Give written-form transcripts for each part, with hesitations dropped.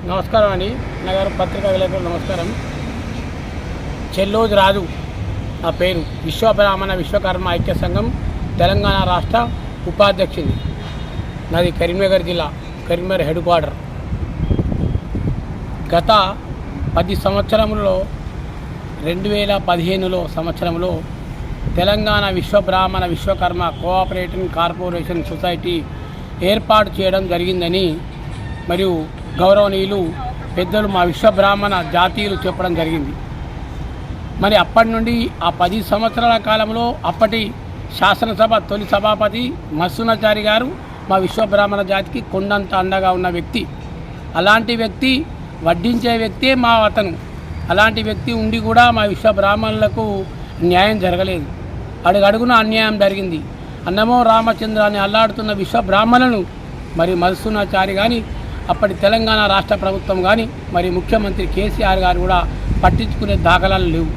నమస్కారం అండి. నగర పత్రికా విలేకరులు నమస్కారం. చెల్లోజు రాజు నా పేరు. విశ్వబ్రాహ్మణ విశ్వకర్మ ఐక్య సంఘం తెలంగాణ రాష్ట్ర ఉపాధ్యక్షుని. నాది కరీంనగర్ జిల్లా, కరీంనగర్ హెడ్ క్వార్టర్. గత 10 సంవత్సరంలో 2015 సంవత్సరంలో Telangana Vishwabrahmana Vishwakarma cooperative corporation society ఏర్పాటు చేయడం జరిగిందని మరియు గౌరవనీయులు పెద్దలు మా విశ్వబ్రాహ్మణ జాతీయులు చెప్పడం జరిగింది. మరి అప్పటి నుండి ఆ 10 సంవత్సరాల కాలంలో అప్పటి శాసనసభ తొలి సభాపతి మస్సునాచారి గారు మా విశ్వబ్రాహ్మణ జాతికి కొండంత అండగా ఉన్న వ్యక్తి. అలాంటి వ్యక్తి, వడ్డించే వ్యక్తే మా అతను. అలాంటి వ్యక్తి ఉండి కూడా మా విశ్వబ్రాహ్మణులకు న్యాయం జరగలేదు. అడుగడుగున అన్యాయం జరిగింది. అన్నమో రామచంద్ర అని అల్లాడుతున్న విశ్వబ్రాహ్మణులను మరి మస్సునాచారి కానీ, అప్పటి తెలంగాణ రాష్ట్ర ప్రభుత్వం కానీ, మరి ముఖ్యమంత్రి కేసీఆర్ గారు కూడా పట్టించుకునే దాఖలాలు లేవు.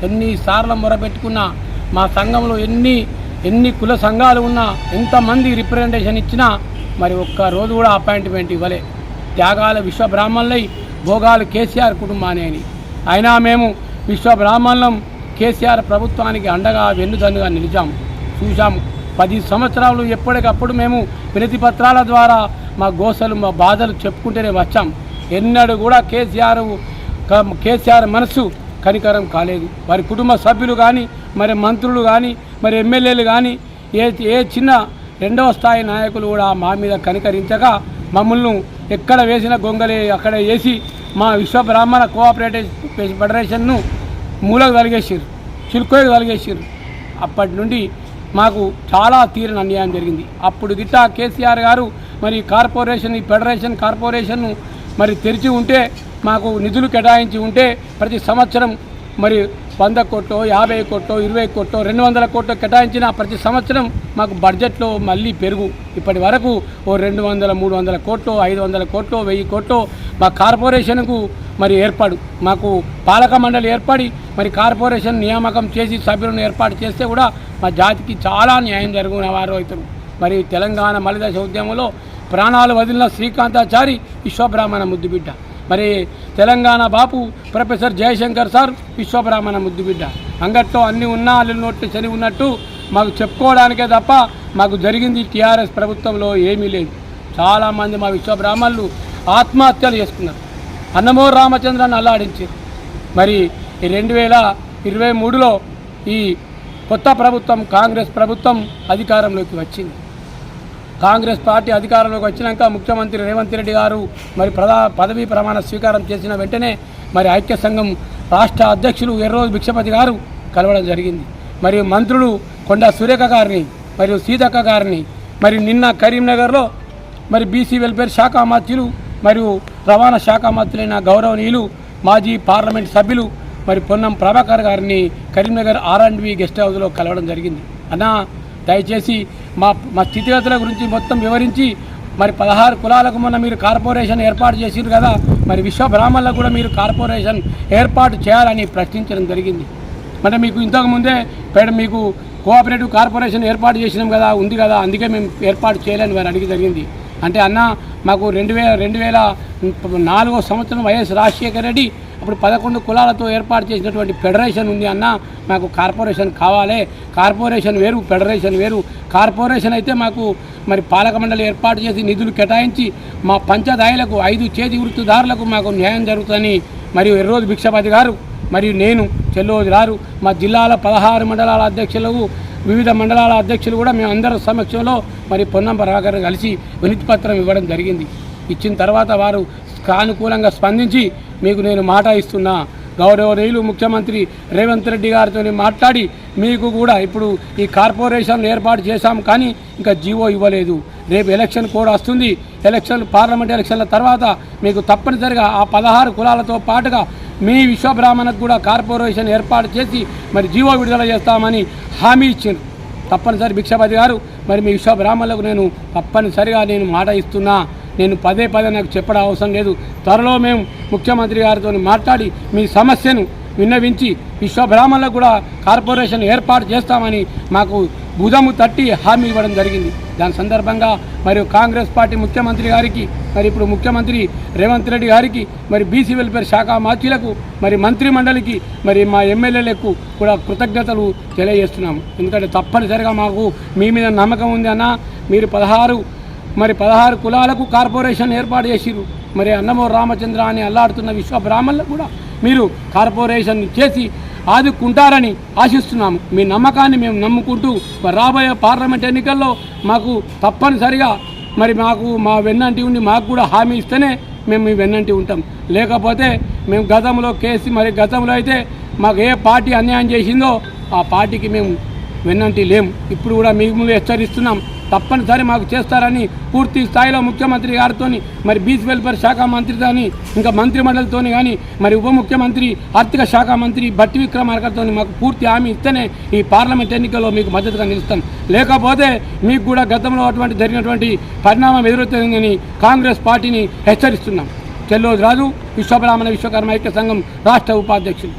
ఎన్నిసార్లు మొరపెట్టుకున్నా, మా సంఘంలో ఎన్ని కుల సంఘాలు ఉన్నా, ఎంతమంది రిప్రజెంటేషన్ ఇచ్చినా మరి ఒక్కరోజు కూడా అపాయింట్మెంట్ ఇవ్వలే. త్యాగాల విశ్వబ్రాహ్మణులై భోగాలు కేసీఆర్ కుటుంబాన్ని అని. అయినా మేము విశ్వబ్రాహ్మణులం కేసీఆర్ ప్రభుత్వానికి అండగా వెన్నుదన్నుగా నిలిచాం, చూసాం. 10 సంవత్సరాలు ఎప్పటికప్పుడు మేము వినతి పత్రాల ద్వారా మా గోసలు, మా బాధలు చెప్పుకుంటూనే వచ్చాం. ఎన్నడూ కూడా కేసీఆర్ మనసు కనికరం కాలేదు. వారి కుటుంబ సభ్యులు కానీ, మరి మంత్రులు కానీ, మరి ఎమ్మెల్యేలు కానీ, ఏ చిన్న రెండవ స్థాయి నాయకులు కూడా మా మీద కనికరించగా మమ్మల్ని ఎక్కడ వేసిన గొంగలే అక్కడ వేసి మా విశ్వబ్రాహ్మణ కోఆపరేటివ్ ఫెడరేషన్ను మూలకు తలిగేసారు, చిలుకోకి తలిగేసారు. అప్పటి నుండి మాకు చాలా తీరని అన్యాయం జరిగింది. అప్పుడు గిట్టా కేసీఆర్ గారు మరి కార్పొరేషన్, ఈ ఫెడరేషన్ కార్పొరేషన్ను మరి తెరిచి ఉంటే, మాకు నిధులు కేటాయించి ఉంటే ప్రతి సంవత్సరం మరి 100 కోట్లు, 50 కోట్లు, 20 కోట్లు, 200 కోట్లు కేటాయించిన ప్రతి సంవత్సరం మాకు బడ్జెట్లో మళ్ళీ పెరుగు. ఇప్పటి వరకు 200, 300 కోట్లు, 500 కోట్లు, 1000 కోట్లు మా కార్పొరేషన్కు మరి ఏర్పాటు, మాకు పాలక మండలి ఏర్పడి మరి కార్పొరేషన్ నియామకం చేసి సభ్యులను ఏర్పాటు చేస్తే కూడా మా జాతికి చాలా న్యాయం జరిగిన వారు అవుతారు. మరి తెలంగాణ మలిదశ ఉద్యమంలో ప్రాణాలు వదిలిన శ్రీకాంతాచారి విశ్వబ్రాహ్మణ ముద్దుబిడ్డ. మరి తెలంగాణ బాపు ప్రొఫెసర్ జయశంకర్ సార్ విశ్వబ్రాహ్మణ ముద్దుబిడ్డ. అంగట్లో అన్నీ ఉన్నా అల్లు నోట్లు చని ఉన్నట్టు మాకు చెప్పుకోవడానికే తప్ప మాకు జరిగింది టీఆర్ఎస్ ప్రభుత్వంలో ఏమీ లేదు. చాలామంది మా విశ్వబ్రాహ్మణులు ఆత్మహత్యలు చేసుకున్నారు, అన్నమో రామచంద్రాన్ని అల్లాడించారు. మరి 2023లో ఈ కొత్త ప్రభుత్వం, కాంగ్రెస్ ప్రభుత్వం అధికారంలోకి వచ్చింది. కాంగ్రెస్ పార్టీ అధికారంలోకి వచ్చినాక ముఖ్యమంత్రి రేవంత్ రెడ్డి గారు మరి పదవీ ప్రమాణ స్వీకారం చేసిన వెంటనే మరి ఐక్య సంఘం రాష్ట్ర అధ్యక్షులు ఎర్రోజు భిక్షపతి గారు కలవడం జరిగింది. మరియు మంత్రులు కొండా సురేఖ గారిని మరియు సీతక్క గారిని, మరి నిన్న కరీంనగర్లో మరి బీసీ వెల్ఫేర్ శాఖ మంత్రులు మరియు రవాణా శాఖ మంత్రులైన గౌరవనీయులు మాజీ పార్లమెంట్ సభ్యులు మరి పొన్నం ప్రభాకర్ గారిని కరీంనగర్ R&B గెస్ట్ హౌస్లో కలవడం జరిగింది. అన్నా, దయచేసి మా స్థితిగతుల గురించి మొత్తం వివరించి, మరి 16 కులాలకు మొన్న మీరు కార్పొరేషన్ ఏర్పాటు చేసిరు కదా, మరి విశ్వబ్రాహ్మణులకు కూడా మీరు కార్పొరేషన్ ఏర్పాటు చేయాలని ప్రశ్నించడం జరిగింది. అంటే మీకు ఇంతకుముందే మీకు కోఆపరేటివ్ కార్పొరేషన్ ఏర్పాటు చేసినాం కదా, ఉంది కదా, అందుకే మేము ఏర్పాటు చేయాలని వారు అడిగి జరిగింది. అంటే అన్న, మాకు 2004 సంవత్సరం వైఎస్ రాజశేఖర రెడ్డి అప్పుడు 11 కులాలతో ఏర్పాటు చేసినటువంటి ఫెడరేషన్ ఉంది అన్న, మాకు కార్పొరేషన్ కావాలి. కార్పొరేషన్ వేరు, ఫెడరేషన్ వేరు. కార్పొరేషన్ అయితే మాకు మరి పాలక మండలి ఏర్పాటు చేసి నిధులు కేటాయించి మా పంచదాయులకు 5 చేతి వృత్తిదారులకు మాకు న్యాయం జరుగుతుందని మరియు ఎర్రోజు భిక్షపతి గారు మరియు నేను చెల్లోజు రారు మా జిల్లాల 16 మండలాల అధ్యక్షులకు, వివిధ మండలాల అధ్యక్షులు కూడా మేము అందరి సమక్షంలో మరి పొన్నం ప్రభాకర్ కలిసి వినతి పత్రం ఇవ్వడం జరిగింది. ఇచ్చిన తర్వాత వారు సానుకూలంగా స్పందించి, మీకు నేను మాట ఇస్తున్నా, గౌరవనీయులు ముఖ్యమంత్రి రేవంత్ రెడ్డి గారితో మాట్లాడి మీకు కూడా ఇప్పుడు ఈ కార్పొరేషన్ ఏర్పాటు చేశాం, కానీ ఇంకా జీవో ఇవ్వలేదు. రేపు ఎలక్షన్ కూడా వస్తుంది. పార్లమెంట్ ఎలక్షన్ల తర్వాత మీకు తప్పనిసరిగా ఆ 16 కులాలతో పాటుగా మీ విశ్వబ్రాహ్మణకు కూడా కార్పొరేషన్ ఏర్పాటు చేసి మరి జీవో విడుదల చేస్తామని హామీ ఇచ్చారు. తప్పనిసరి భిక్షపతి గారు, మరి మీ విశ్వబ్రాహ్మణులకు నేను తప్పనిసరిగా మాట ఇస్తున్నా. నేను పదే నాకు చెప్పడం అవసరం లేదు. త్వరలో మేము ముఖ్యమంత్రి గారితో మాట్లాడి మీ సమస్యను విన్నవించి విశ్వబ్రాహ్మణులకు కూడా కార్పొరేషన్ ఏర్పాటు చేస్తామని మాకు భుజము తట్టి హామీ ఇవ్వడం జరిగింది. దాని సందర్భంగా మరియు కాంగ్రెస్ పార్టీ ముఖ్యమంత్రి గారికి, మరి ఇప్పుడు ముఖ్యమంత్రి రేవంత్ రెడ్డి గారికి, మరి బీసీ వెల్ఫేర్ శాఖ మంత్రులకు, మరి మంత్రి మండలికి, మరి మా ఎమ్మెల్యేలకు కూడా కృతజ్ఞతలు తెలియజేస్తున్నాము. ఎందుకంటే తప్పనిసరిగా మాకు మీ మీద నమ్మకం ఉంది అన్న. మీరు 16 కులాలకు కార్పొరేషన్ ఏర్పాటు చేసిరు. మరి అన్నమో రామచంద్ర అని అల్లాడుతున్న విశ్వబ్రాహ్మణులకు కూడా మీరు కార్పొరేషన్ చేసి ఆదుకుంటారని ఆశిస్తున్నాము. మీ నమ్మకాన్ని మేము నమ్ముకుంటూ రాబోయే పార్లమెంట్ ఎన్నికల్లో మాకు తప్పనిసరిగా మరి మా వెన్నంటి ఉండి మాకు కూడా హామీ ఇస్తేనే మేము మీ వెన్నంటి ఉంటాం. లేకపోతే మేము గతంలో అయితే మాకు ఏ పార్టీ అన్యాయం చేసిందో ఆ పార్టీకి మేము వెన్నంటి లేము. ఇప్పుడు కూడా మీకు హెచ్చరిస్తున్నాం, తప్పనిసరి మాకు చేస్తారని పూర్తి స్థాయిలో ముఖ్యమంత్రి గారితో, మరి బీసీ వెల్ఫేర్ శాఖ మంత్రితో, ఇంకా మంత్రి మండలితో కానీ, మరి ఉప ముఖ్యమంత్రి ఆర్థిక శాఖ మంత్రి బట్టి విక్రమార్కతో మాకు పూర్తి హామీ ఇస్తేనే ఈ పార్లమెంట్ ఎన్నికల్లో మీకు మద్దతుగా నిలుస్తాం. లేకపోతే మీకు కూడా గతంలో జరిగినటువంటి పరిణామం ఎదురవుతుందని కాంగ్రెస్ పార్టీని హెచ్చరిస్తున్నాం. చెల్లోజు రాజు, విశ్వబ్రాహ్మణ విశ్వకర్మ ఐక్య సంఘం రాష్ట్ర ఉపాధ్యక్షులు.